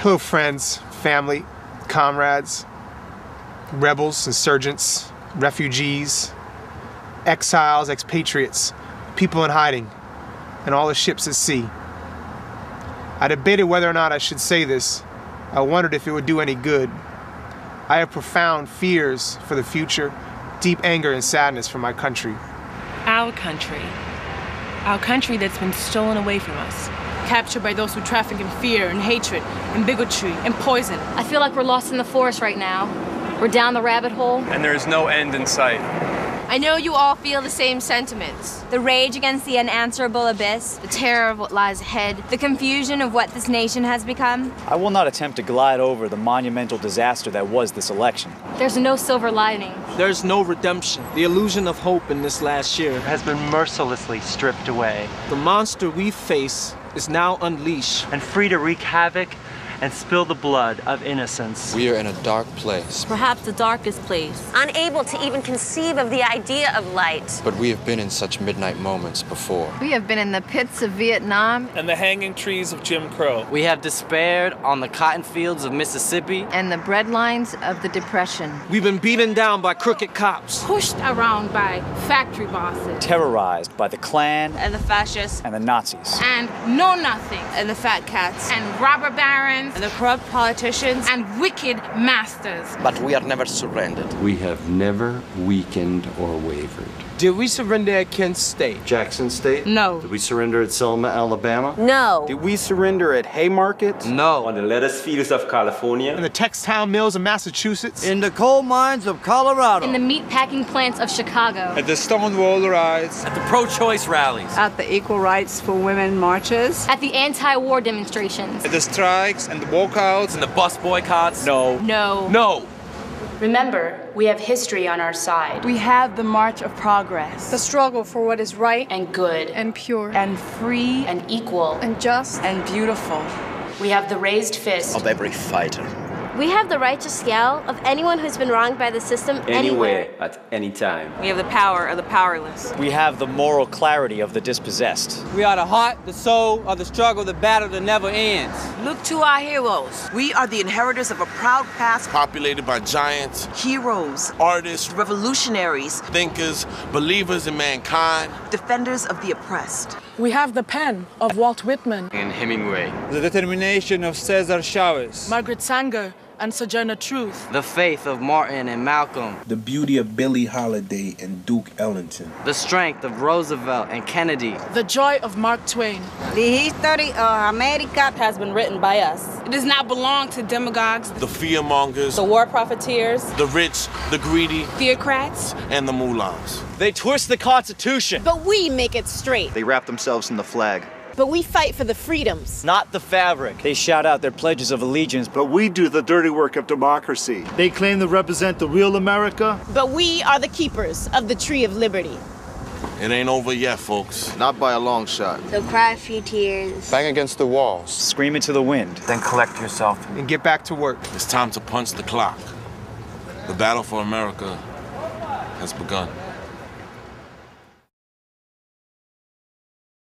Hello, friends, family, comrades, rebels, insurgents, refugees, exiles, expatriates, people in hiding, and all the ships at sea. I debated whether or not I should say this. I wondered if it would do any good. I have profound fears for the future, deep anger and sadness for my country. Our country. Our country that's been stolen away from us. Captured by those who traffic in fear and hatred and bigotry and poison. I feel like we're lost in the forest right now. We're down the rabbit hole. And there is no end in sight. I know you all feel the same sentiments. The rage against the unanswerable abyss. The terror of what lies ahead. The confusion of what this nation has become. I will not attempt to glide over the monumental disaster that was this election. There's no silver lining. There's no redemption. The illusion of hope in this last year has been mercilessly stripped away. The monster we face is now unleashed. And free to wreak havoc and spill the blood of innocence. We are in a dark place. Perhaps the darkest place. Unable to even conceive of the idea of light. But we have been in such midnight moments before. We have been in the pits of Vietnam. And the hanging trees of Jim Crow. We have despaired on the cotton fields of Mississippi. And the breadlines of the Depression. We've been beaten down by crooked cops. Pushed around by factory bosses. Terrorized by the Klan. And the fascists. And the Nazis. And know-nothing. And the fat cats. And robber barons. And the corrupt politicians. And wicked masters. But we are never surrendered. We have never weakened or wavered. Did we surrender at Kent State? Jackson State? No. Did we surrender at Selma, Alabama? No. Did we surrender at Haymarket? No. On the lettuce fields of California? In the textile mills of Massachusetts? In the coal mines of Colorado? In the meat packing plants of Chicago? At the Stonewall riots? At the pro-choice rallies? At the equal rights for women marches? At the anti-war demonstrations? At the strikes and the walkouts? And the bus boycotts? No. No. No. Remember, we have history on our side. We have the march of progress. The struggle for what is right and good and pure and free and equal and just and beautiful. We have the raised fist of every fighter. We have the righteous yell of anyone who's been wronged by the system anywhere, at any time. We have the power of the powerless. We have the moral clarity of the dispossessed. We are the heart, the soul of the struggle, the battle that never ends. Look to our heroes. We are the inheritors of a proud past populated by giants, heroes, artists, revolutionaries, thinkers, believers in mankind, defenders of the oppressed. We have the pen of Walt Whitman and Hemingway. The determination of Cesar Chavez. Margaret Sanger and Sojourner Truth. The faith of Martin and Malcolm. The beauty of Billie Holiday and Duke Ellington. The strength of Roosevelt and Kennedy. The joy of Mark Twain. The history of America has been written by us. It does not belong to demagogues, the fearmongers, the war profiteers, the rich, the greedy, theocrats, and the mullahs. They twist the Constitution. But we make it straight. They wrap themselves in the flag. But we fight for the freedoms. Not the fabric. They shout out their pledges of allegiance. But we do the dirty work of democracy. They claim to represent the real America. But we are the keepers of the tree of liberty. It ain't over yet, folks. Not by a long shot. So cry a few tears. Bang against the walls. Scream into the wind. Then collect yourself. And get back to work. It's time to punch the clock. The battle for America has begun.